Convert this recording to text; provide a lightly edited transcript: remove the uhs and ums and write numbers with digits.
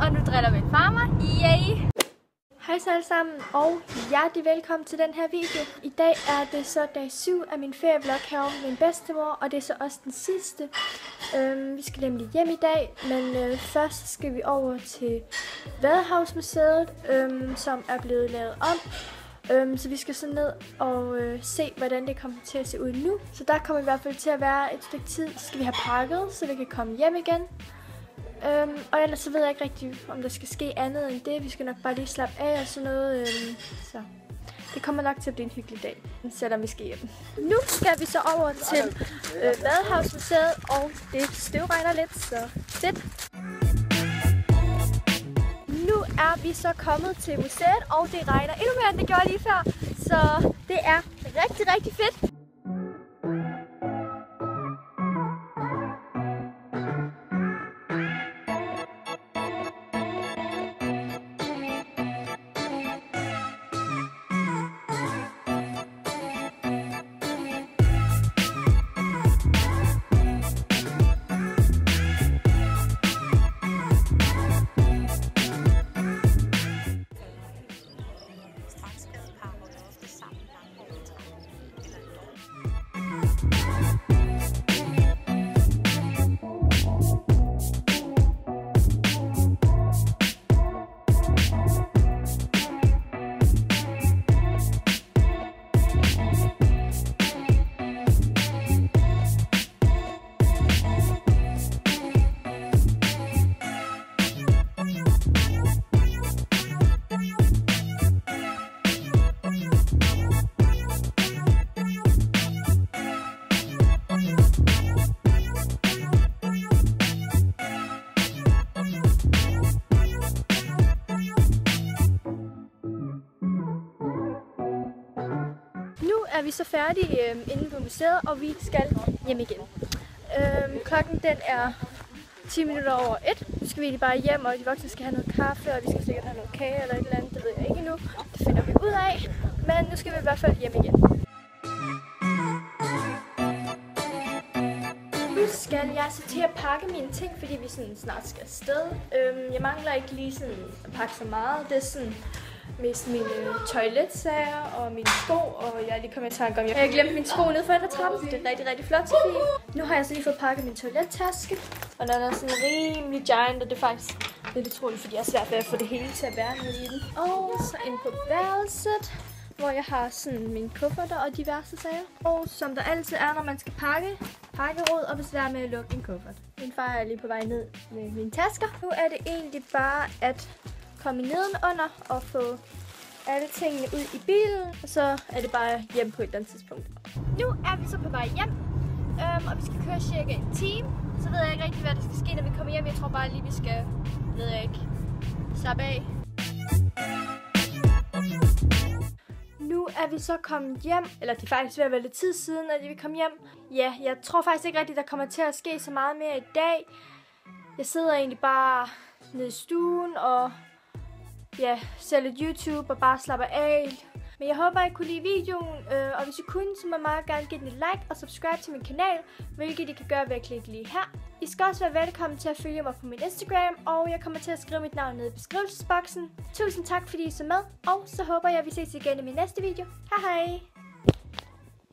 og nu driller min far mig. Yay! Hej så alle sammen, og hjertelig velkommen til den her video. I dag er det så dag 7 af min ferievlog herovre med min bedstemor, og det er så også den sidste. Vi skal nemlig hjem i dag, men først skal vi over til Vadehavsmuseet, som er blevet lavet om. Så vi skal så ned og se, hvordan det kommer til at se ud nu. Så der kommer i hvert fald til at være et stykke tid. Så skal vi have pakket, så vi kan komme hjem igen. Og ellers så ved jeg ikke rigtig, om der skal ske andet end det. Vi skal nok bare lige slappe af og sådan noget. Så det kommer nok til at blive en hyggelig dag, selvom vi skal hjem. Nu skal vi så over til Vadehavsmuseet, og det støvregner lidt, så fedt. Nu er vi så kommet til museet, og det regner endnu mere, end det gjorde lige før. Så det er rigtig, rigtig fedt. Er vi så færdige inde på museet, og vi skal hjem igen. Klokken den er 10 minutter over 1. Nu skal vi egentlig bare hjem, og de voksne skal have noget kaffe, og vi skal sikkert have noget kage eller et eller andet. Det ved jeg ikke endnu. Det finder vi ud af. Men nu skal vi i hvert fald hjem igen. Nu skal jeg så til at pakke mine ting, fordi vi sådan snart skal afsted. Jeg mangler ikke lige sådan at pakke så meget. Det er sådan mest mine toiletsager og mine sko, og jeg er lige kommet i tanke om, jeg glemte mine sko nede for trappen. Det er rigtig, rigtig flot, Sofie. Nu har jeg så lige fået pakket min toilettaske, og den er sådan rimelig giant, og det er faktisk lidt utroligt, fordi jeg er svært ved at få det hele til at være nede i den. Og så ind på værelset, hvor jeg har sådan mine kufferter og diverse sager. Og som der altid er, når man skal pakke, pakkeråd og besvær med at lukke en kuffert. Min far er lige på vej ned med mine tasker. Nu er det egentlig bare at komme nedenunder og få alle tingene ud i bilen, og så er det bare hjem på et eller andet tidspunkt. Nu er vi så på vej hjem, og vi skal køre cirka en time. Så ved jeg ikke rigtig, hvad der skal ske, når vi kommer hjem. Jeg tror bare lige, vi skal, ved jeg ikke, slappe af. Nu er vi så kommet hjem, eller det er faktisk ved at være lidt tid siden, at vi kom hjem. Ja, jeg tror faktisk ikke rigtigt, der kommer til at ske så meget mere i dag. Jeg sidder egentlig bare nede i stuen og ser lidt YouTube og bare slapper af. Men jeg håber, I kunne lide videoen, og hvis I kunne, så må jeg meget gerne give den et like og subscribe til min kanal, hvilket I kan gøre ved at klikke lige her. I skal også være velkommen til at følge mig på min Instagram, og jeg kommer til at skrive mit navn nede i beskrivelsesboksen. Tusind tak, fordi I så med, og så håber jeg, at vi ses igen i min næste video. Hej hej!